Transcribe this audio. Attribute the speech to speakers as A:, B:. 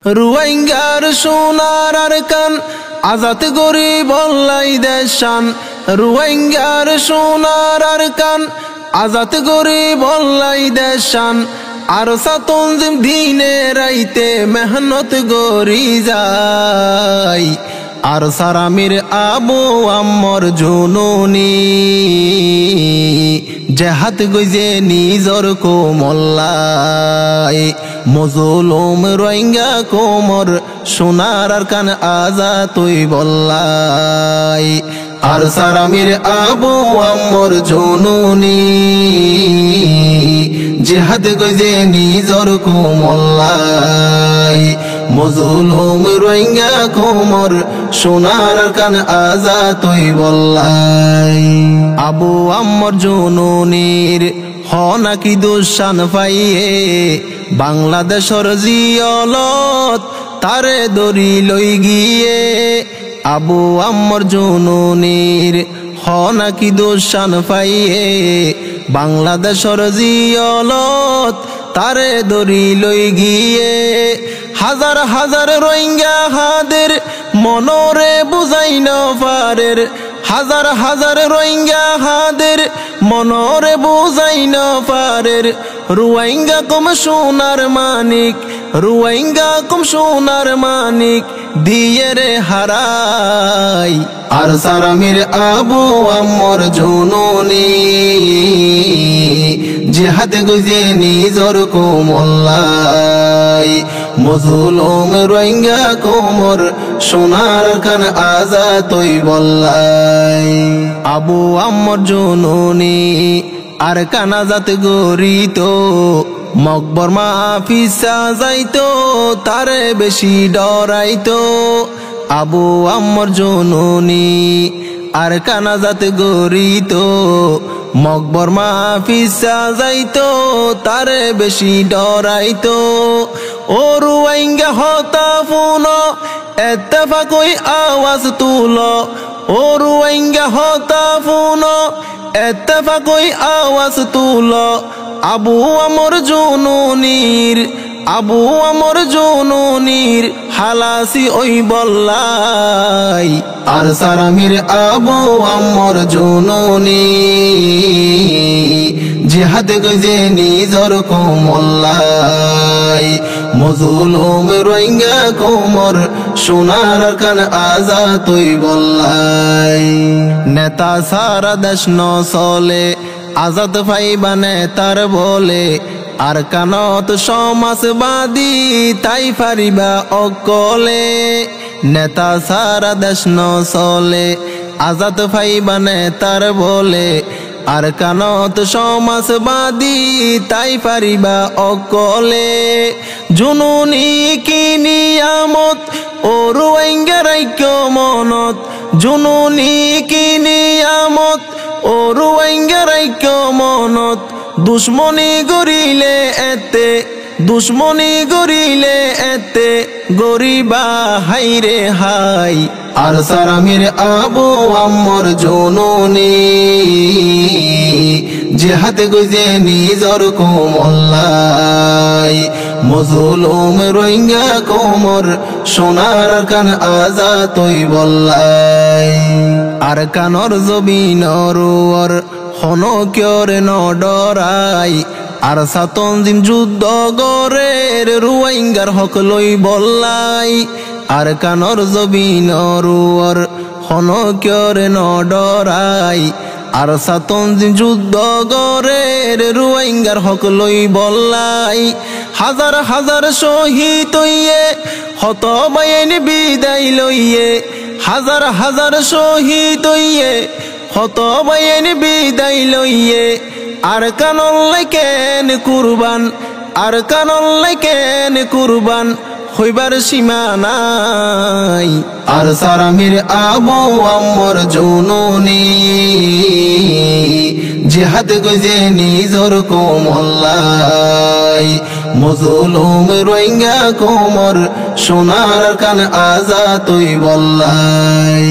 A: রুয়াইঙ্গার সোনার আরকান আজাদ গরি বল্লাই দেশান। রুয়াইঙ্গার সোনার আরকান আজাদ গরি বল্লাই দেশান। আর সাতঞ্জিম দিনে রাইতে মেহনত গরি যাই। আর সারামির আবু আম্মর জুনুনি জেহাত গইজে নিজর কোমল্লাই। মজলুম রোহিঙ্গা কোমর সোনার আরকান আজাদ তুই বল্লাই। আর সারামির আবু আম্মর জুনুনি জেহাদ গইজে নিজর কোমল্লাই। মজলুম রোহিঙ্গা কোমর সোনার আরকান আজাদ তুই বল্লাই। আবু আম্মর জুনুনির হনাকি দুঃশান পাইয়ে বাংলাদেশর জিয়লত তারে দরি লই গিয়ে। আবু আম্মর জুনুনির হনাকি দুঃশান পাইয়ে বাংলাদেশর জিয়লত তারে দরি লই গিয়ে। হাজার হাজার রোহিঙ্গা হাদের মনরে বুঝাই না পারের। হাজার হাজার রোহিঙ্গা হাদের মনরে বুঝাই না পারের। রুয়াইঙ্গা কম সোনার মানিক, রুয়াইঙ্গা কম সোনার মানিক দিয়ে রে হারাই। আর সারামির আবু আম্মর জুনুনি জেহাদ গইজে নিজর কোমল্লাই। মজলুম রোহিঙ্গা কোমর সোনার আরকান আজাদ তুই বল্লাই। আবু আম্মর জুনুনি আরকান আজাদ গরিতো মকবর মাহফিসা যাইতো তারে বেশি ডরাইতো। আবু আম্মর জুনুনি আরকান আজাদ গরিতো মকবর মাহফিসা যাইতো তারে বেশি ডরাইতো। ও রুয়াইঙ্গা হতা ফুন এত্তেফাকই আওয়াজ তুল। ও রুয়াইঙ্গা হতা ফুন এত্তেফাকই আওয়াজ তুল। আবু আম্মর জুনুনির, আবু আম্মর জুনুনির হালাসি ওই বল্লাই। আর সারামির আবু আম্মর জুনুনি জিহাদ গইজে নিজর কোমল্লাই। মজলুম রোহিঙ্গা কোমর সোনার আরকান আজাদ তুই বল্লাই। নেতা সারা দেশ ন চলে আজাদ পাইবা নেতার বলে। আর কানত সমাজবাদী তাই পারিবা অকলে। নেতা সারা দেশ ন চলে আজাদ পাইবা নেতার বলে। আর কানত সমাজবাদী তাই পারিবা অকলে। জুনুনি কি নিয়ামত ও রুয়াইঙ্গা রাইক্য মনত। জুনুনি কি নিয়ামত ও রুয়াইঙ্গা রাইক্য মনত। দুশ্মনী গরিলে এতে, দুশ্মনী গরিলে এতে গরিবা হাইরে হাই। আর সারামির আবু আম্মর জুনুনি জেহাদ গইজে নিজর কোমল্লাই। মজলুম রোহিঙ্গা কোমর সোনার আরকান আজাদ তুই বল্লাই। আরকানর জবিনর ওর হনক্যর ন ডরাই। আর সাতঞ্জিম যুদ্ধ গরের রুয়াইঙ্গার হক লই বল্লাই। আর কানর জবিনর ওর হনক্যর ন ডরাই। আর সাতঞ্জিম যুদ্ধ গরের রুয়াইঙ্গার হক লই বল্লাই। হাজার হাজার শহীদ হইয়ে হত বায়েন বিদায় লইয়ে। হাজার হাজার শহীদ হইয়ে হত বায়েন বিদায় লইয়ে। আর কানল্লাই কেন কুরবান, আর কানল্লাই কেন কুরবান হইবার সীমা নাই। আর সারামির আবু আম্মর জুনুনি জিহাদ গইজে নিজর কোমল্লাই। মজলুম রোহিঙ্গা কোমর সোনার আরকান আজাদ তুই বল্লাই।